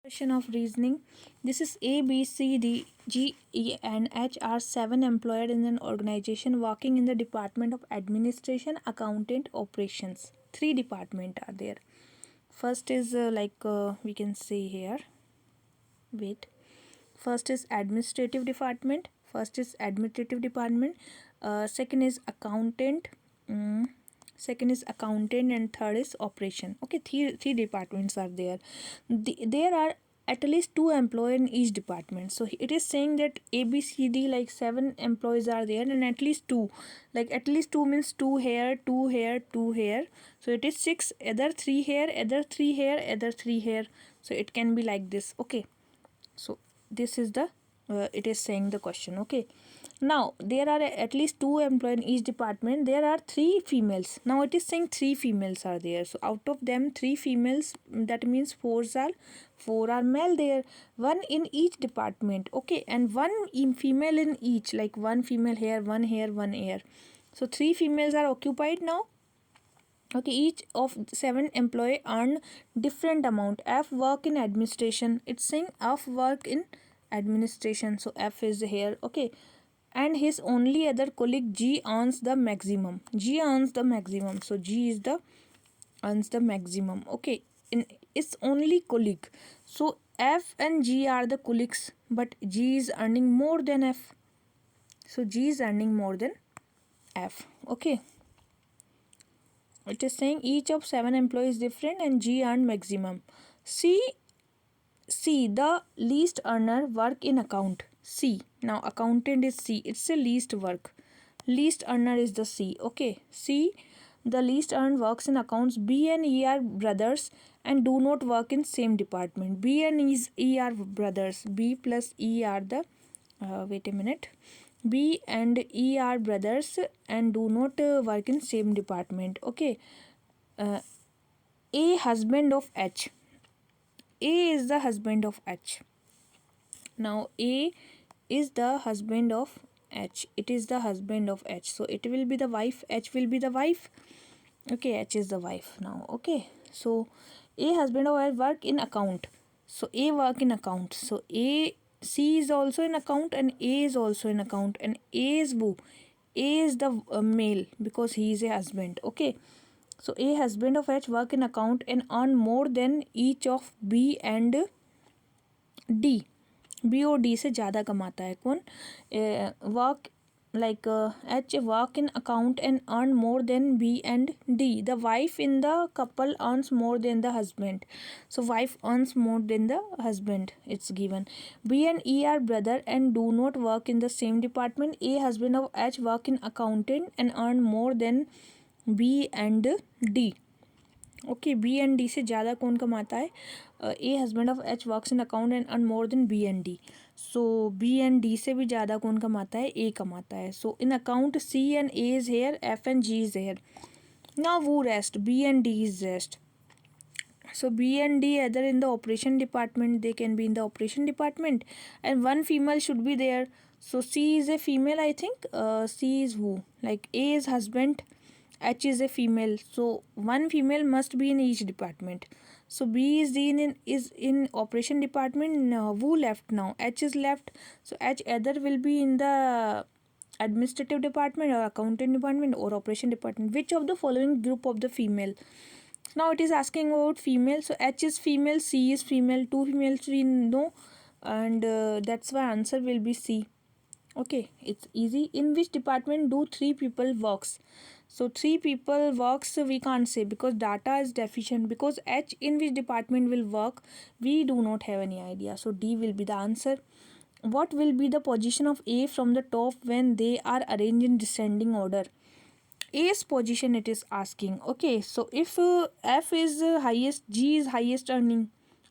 Question of reasoning. This is A, B, C, D, G, E, and H are seven employed in an organization working in the Department of Administration, Accountant, Operations. Three departments are there. First is we can say here. Wait. First is administrative department. Second is accountant. Second is accountant, and third is operation. Okay, three departments are there. There are at least two employees in each department. So it is saying that ABCD, like seven employees are there, and at least two. Like at least two means two here, two here, two here. So it is six. Either three here, either three here, either three here. So it can be like this. Okay. So this is the it is saying the question. Okay, now there are at least two employees in each department. There are three females. Now it is saying three females are there. So out of them three females, that means four are male there, one in each department. Okay, and one female in each, like one female here, one here, one here. So three females are occupied now. Okay, each of seven employee earn different amount. F work in administration. It's saying F work in administration. So F is here. Okay, and his only other colleague G earns the maximum. G earns the maximum. So G is the earns the maximum. Okay, in its only colleague. So F and G are the colleagues, but G is earning more than F. So G is earning more than F. Okay. It is saying each of seven employees different and G earned maximum. C, the least earner work in account. C. Now accountant is C. It's a least work. Least earner is the C. Okay. C, the least earned works in accounts. B and E are brothers and do not work in same department. B and E are brothers. B plus E are the wait a minute. B and E are brothers and do not work in same department. Okay. A, husband of H. A is the husband of H. Now A is the husband of H. It is the husband of H. So it will be the wife. H will be the wife. Okay, H is the wife now. Okay. So A, husband of H, work in account. So A work in account. So A, C is also in account and A is also in account, and A is who? A is the male because he is a husband. Okay. So A, husband of H, work in account and earn more than each of B and D. B और D से ज़्यादा कमाता है कौन? Work like H work in account and earn more than B and D. The wife in the couple earns more than the husband. So wife earns more than the husband. It's given. B and E are brother and do not work in the same department. A, husband of H, work in accountant and earn more than B and D. Okay, B and D से ज़्यादा कौन कमाता है? A, husband of H, works in account and earn more than B and D. So B and D से भी ज़्यादा कौन कमाता है? ए कमाता है. So in account C and A is here, F and G is here. Now वो rest, B and D is rest. So B and D either in the operation department, they can be in the operation department, and one female should be there. So C is a female, I think. C is who? Like A is husband, H is a female. So one female must be in each department. So B is in operation department. Who left now? H is left. So H either will be in the administrative department or accountant department or operation department. Which of the following group of the female? Now it is asking about female. So H is female, C is female, two females we know, and that's why answer will be C. Okay, it's easy. In which department do three people works? So three people works we can't say because data is deficient. Because H in which department will work, we do not have any idea. So D will be the answer. What will be the position of A from the top when they are arranged in descending order? A's position it is asking. Okay, so if F is highest, G is highest earning,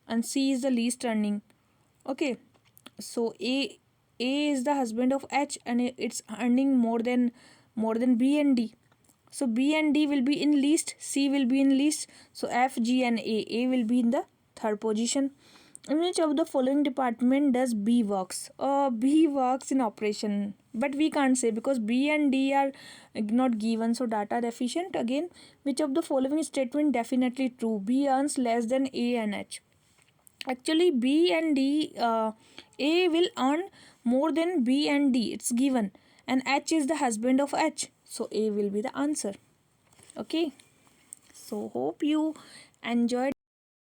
and C is the least earning. Okay, so A is the husband of H and it's earning more than B and D. So B and D will be in least, C will be in least. So F, G and A will be in the third position. In which of the following department does B works? B works in operation, but we can't say because B and D are not given, so data deficient. Again, which of the following statement definitely true? B earns less than A and H. Actually, B and D, A will earn more than B and D. It's given. And H is the husband of H. So A will be the answer. Okay. So hope you enjoyed